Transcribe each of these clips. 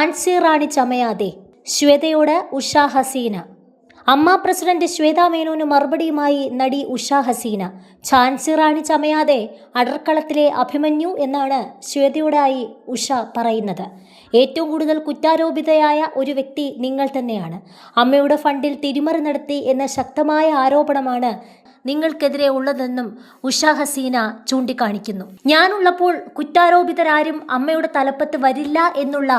ഝാൻസി റാണി ചമയാതെ, ശ്വേതയോട് ഉഷ ഹസീന. അമ്മ പ്രസിഡന്റ് ശ്വേതാ മേനോന് മറുപടിയുമായി നടി ഉഷ ഹസീന. ഝാൻസി റാണി ചമയാതെ അടർക്കളത്തിലെ അഭിമന്യു എന്നാണ് ശ്വേതയോടായി ഉഷ പറയുന്നത്. ഏറ്റവും കൂടുതൽ കുറ്റാരോപിതയായ ഒരു വ്യക്തി നിങ്ങൾ തന്നെയാണ്. അമ്മയുടെ ഫണ്ടിൽ തിരിമറി നടത്തി എന്ന ശക്തമായ ആരോപണമാണ് നിങ്ങൾക്കെതിരെ ഉള്ളതെന്നും ഉഷ ഹസീന ചൂണ്ടിക്കാണിക്കുന്നു. ഞാനുള്ളപ്പോൾ കുറ്റാരോപിതരാരും അമ്മയുടെ തലപ്പത്ത് വരില്ല എന്നുള്ള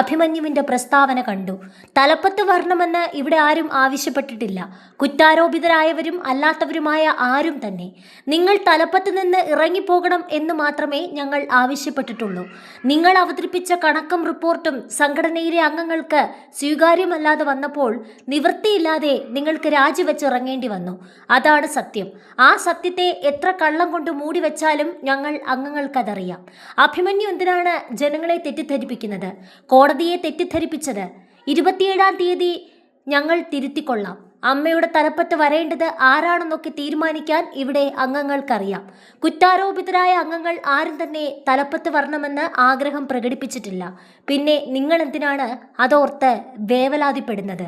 അഭിമന്യുവിൻ്റെ പ്രസ്താവന കണ്ടു. തലപ്പത്ത് വരണമെന്ന് ഇവിടെ ആരും ആവശ്യപ്പെട്ടിട്ടില്ല. കുറ്റാരോപിതരായവരും അല്ലാത്തവരുമായ ആരും തന്നെ. നിങ്ങൾ തലപ്പത്ത് നിന്ന് ഇറങ്ങിപ്പോകണം എന്ന് മാത്രമേ ഞങ്ങൾ ആവശ്യപ്പെട്ടിട്ടുള്ളൂ. നിങ്ങൾ അവതരിപ്പിച്ച കണക്കും റിപ്പോർട്ടും സംഘടനയിലെ അംഗങ്ങൾക്ക് സ്വീകാര്യമല്ലാതെ വന്നപ്പോൾ നിവൃത്തിയില്ലാതെ നിങ്ങൾക്ക് രാജിവെച്ച് ഇറങ്ങേണ്ടി വന്നു. അതാണ് സത്യം. ആ സത്യത്തെ എത്ര കള്ളം കൊണ്ട് മൂടി വെച്ചാലും ഞങ്ങൾ അംഗങ്ങൾക്കതറിയാം. അഭിമന്യു എന്തിനാണ് ജനങ്ങളെ തെറ്റിദ്ധരിപ്പിക്കുന്നത്? കോടതിയെ തെറ്റിദ്ധരിപ്പിച്ചത് 27-ാം തീയതി ഞങ്ങൾ തിരുത്തിക്കൊള്ളാം. അമ്മയുടെ തലപ്പത്ത് വരേണ്ടത് ആരാണെന്നൊക്കെ തീരുമാനിക്കാൻ ഇവിടെ അംഗങ്ങൾക്കറിയാം. കുറ്റാരോപിതരായ അംഗങ്ങൾ ആരും തന്നെ തലപ്പത്ത് വരണമെന്ന് ആഗ്രഹം പ്രകടിപ്പിച്ചിട്ടില്ല. പിന്നെ നിങ്ങൾ എന്തിനാണ് അതോർത്ത് വേവലാതിപ്പെടുന്നത്?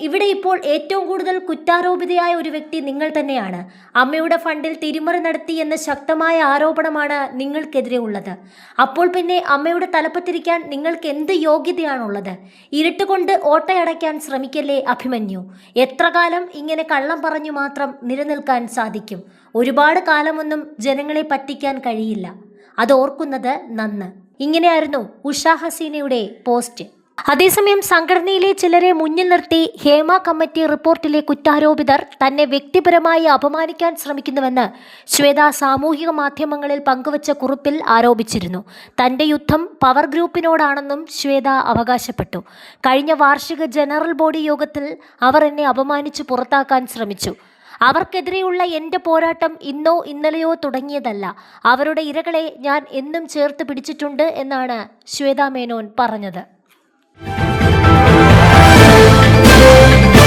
ഇവിടെ ഇപ്പോൾ ഏറ്റവും കൂടുതൽ കുറ്റാരോപിതയായ ഒരു വ്യക്തി നിങ്ങൾ തന്നെയാണ്. അമ്മയുടെ ഫണ്ടിൽ തിരിമറി നടത്തി എന്ന ശക്തമായ ആരോപണമാണ് നിങ്ങൾക്കെതിരെ ഉള്ളത്. അപ്പോൾ പിന്നെ അമ്മയുടെ തലപ്പത്തിരിക്കാൻ നിങ്ങൾക്ക് എന്ത് യോഗ്യതയാണുള്ളത്? ഇരുട്ടുകൊണ്ട് ഓട്ടയടയ്ക്കാൻ ശ്രമിക്കല്ലേ അഭിമന്യു. എത്ര കാലം ഇങ്ങനെ കള്ളം പറഞ്ഞു മാത്രം നിലനിൽക്കാൻ സാധിക്കും? ഒരുപാട് കാലമൊന്നും ജനങ്ങളെ പറ്റിക്കാൻ കഴിയില്ല. അത് ഓർക്കുന്നത് നന്ന്. ഇങ്ങനെയായിരുന്നു ഉഷ ഹസീനയുടെ പോസ്റ്റ്. അതേസമയം സംഘടനയിലെ ചിലരെ മുന്നിൽ നിർത്തി ഹേമ കമ്മിറ്റി റിപ്പോർട്ടിലെ കുറ്റാരോപിതർ തന്നെ വ്യക്തിപരമായി അപമാനിക്കാൻ ശ്രമിക്കുന്നുവെന്ന് ശ്വേത സാമൂഹിക മാധ്യമങ്ങളിൽ പങ്കുവച്ച കുറിപ്പിൽ ആരോപിച്ചിരുന്നു. തന്റെ യുദ്ധം പവർ ഗ്രൂപ്പിനോടാണെന്നും ശ്വേത അവകാശപ്പെട്ടു. കഴിഞ്ഞ വാർഷിക ജനറൽ ബോഡി യോഗത്തിൽ അവർ എന്നെ അപമാനിച്ച് പുറത്താക്കാൻ ശ്രമിച്ചു. അവർക്കെതിരെയുള്ള എൻ്റെ പോരാട്ടം ഇന്നോ ഇന്നലെയോ തുടങ്ങിയതല്ല. അവരുടെ ഇരകളെ ഞാൻ എന്നും ചേർത്ത് പിടിച്ചിട്ടുണ്ട് എന്നാണ് ശ്വേതാ മേനോൻ പറഞ്ഞത്.